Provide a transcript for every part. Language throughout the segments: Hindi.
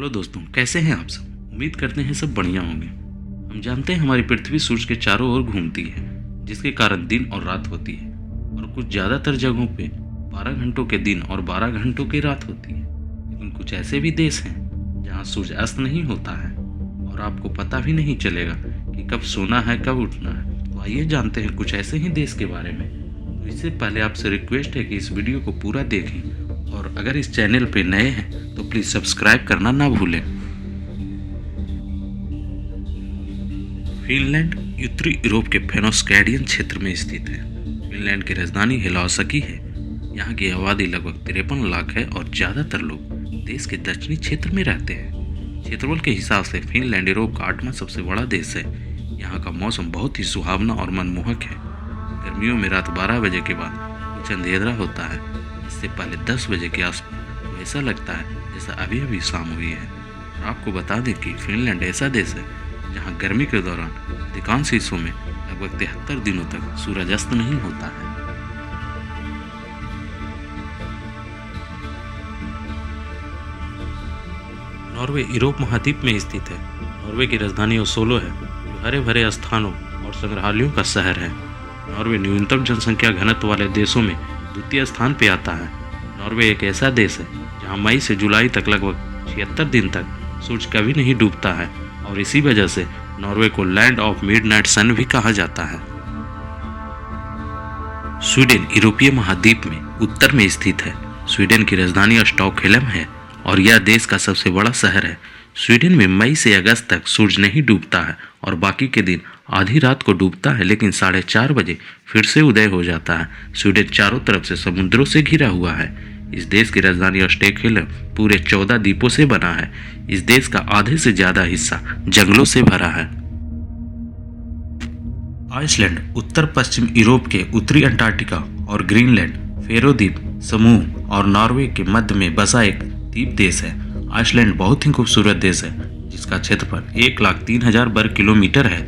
हेलो दोस्तों, कैसे हैं आप सब। उम्मीद करते हैं सब बढ़िया होंगे। हम जानते हैं हमारी पृथ्वी सूरज के चारों ओर घूमती है, जिसके कारण दिन और रात होती है और कुछ ज़्यादातर जगहों पे 12 घंटों के दिन और 12 घंटों की रात होती है। लेकिन कुछ ऐसे भी देश हैं जहाँ सूर्य अस्त नहीं होता है और आपको पता भी नहीं चलेगा कि कब सोना है कब उठना है। तो आइए जानते हैं कुछ ऐसे ही देश के बारे में। तो इससे पहले आपसे रिक्वेस्ट है कि इस वीडियो को पूरा देखें और अगर इस चैनल पे नए हैं तो प्लीज़ सब्सक्राइब करना ना भूलें। फिनलैंड उत्तरी यूरोप के फेनोस्कैडियन क्षेत्र में स्थित है। फिनलैंड की राजधानी हेलसिंकी है। यहाँ की आबादी लगभग 53 लाख है और ज़्यादातर लोग देश के दक्षिणी क्षेत्र में रहते हैं। क्षेत्रफल के हिसाब से फिनलैंड यूरोप का 8वां सबसे बड़ा देश है। यहाँ का मौसम बहुत ही सुहावना और मनमोहक है। गर्मियों में रात 12 बजे के बाद कुछ अंधेरा होता है। इससे पहले 10 बजे के आसपास तो ऐसा लगता है जैसा अभी अभी शाम हुई है। और आपको बता दें कि फिनलैंड ऐसा देश है जहां गर्मी के दौरान अधिकांश हिस्सों में लगभग 73 दिनों तक सूर्यास्त नहीं होता है। नॉर्वे यूरोप महाद्वीप में स्थित है। नॉर्वे की राजधानी ओस्लो है, जो हरे भरे स्थानों और संग्रहालयों का शहर है। नॉर्वे न्यूनतम जनसंख्या घनत्व वाले देशों में द्वितीय स्थान पे आता है। नॉर्वे एक ऐसा देश है जहां मई से जुलाई तक लगभग 76 दिन तक सूरज कभी नहीं डूबता है और इसी वजह से नॉर्वे को लैंड ऑफ मिडनाइट सन भी कहा जाता है। स्वीडन यूरोपीय महाद्वीप में उत्तर में स्थित है। स्वीडन की राजधानी स्टॉकहोल्म है और यह देश का सबसे बड़ा शहर है। स्वीडन में मई से अगस्त तक सूरज नहीं डूबता है और बाकी के दिन आधी रात को डूबता है, लेकिन 4:30 बजे फिर से उदय हो जाता है। स्वीडन चारों तरफ से समुद्रों से घिरा हुआ है। इस देश की राजधानी स्टॉकहोल्म पूरे 14 द्वीपों से बना है। इस देश का आधे से ज्यादा हिस्सा जंगलों से भरा है। आइसलैंड उत्तर पश्चिम यूरोप के उत्तरी अंटार्कटिका और ग्रीनलैंड, फेरो द्वीप समूह और नॉर्वे के मध्य में बसा एक द्वीप देश है। आइसलैंड बहुत ही खूबसूरत देश है, जिसका क्षेत्रफल 1,03,000 वर्ग किलोमीटर है।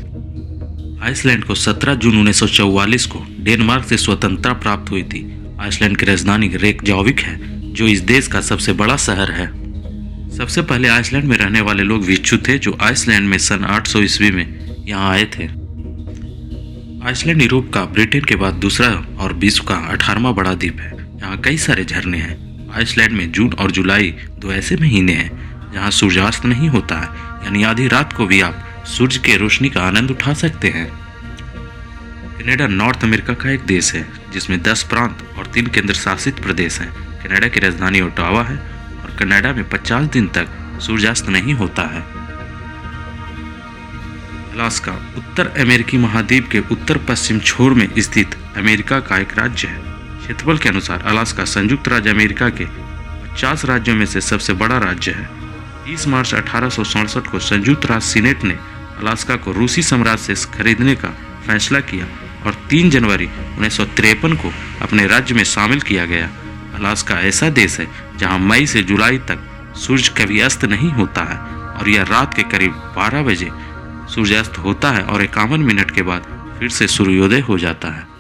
आइसलैंड को 17 जून 1944 को डेनमार्क से स्वतंत्रता प्राप्त हुई थी। आइसलैंड की राजधानी रेकजाविक है, जो इस देश का सबसे बड़ा शहर है। सबसे पहले आइसलैंड में रहने वाले लोग विच्छू थे, जो आइसलैंड में सन 800 ईस्वी में यहाँ आए थे। आइसलैंड यूरोप का ब्रिटेन के बाद दूसरा और विश्व का 18वां बड़ा द्वीप है। यहाँ कई सारे झरने हैं। आइसलैंड में जून और जुलाई 2 ऐसे महीने हैं जहाँ सूर्यास्त नहीं होता है, यानी आधी रात को भी आप सूर्य के रोशनी का आनंद उठा सकते हैं। कनाडा नॉर्थ अमेरिका का एक देश है, जिसमें 10 प्रांत और 3 केंद्र शासित प्रदेश हैं। कनाडा की राजधानी ओटावा है और कनाडा में 50 दिन तक सूर्यास्त नहीं होता है। अलास्का उत्तर अमेरिकी महाद्वीप के उत्तर पश्चिम छोर में स्थित अमेरिका का एक राज्य है। क्षेत्रफल के अनुसार अलास्का संयुक्त राज्य अमेरिका के 50 राज्यों में से सबसे बड़ा राज्य है। 30 मार्च 1867 को संयुक्त राष्ट्र सीनेट ने अलास्का को रूसी साम्राज्य से खरीदने का फैसला किया और 3 जनवरी 1953 को अपने राज्य में शामिल किया गया। अलास्का ऐसा देश है जहां मई से जुलाई तक सूरज कभी अस्त नहीं होता है और यह रात के करीब 12 बजे सूर्यास्त होता है और 51 मिनट के बाद फिर से सूर्योदय हो जाता है।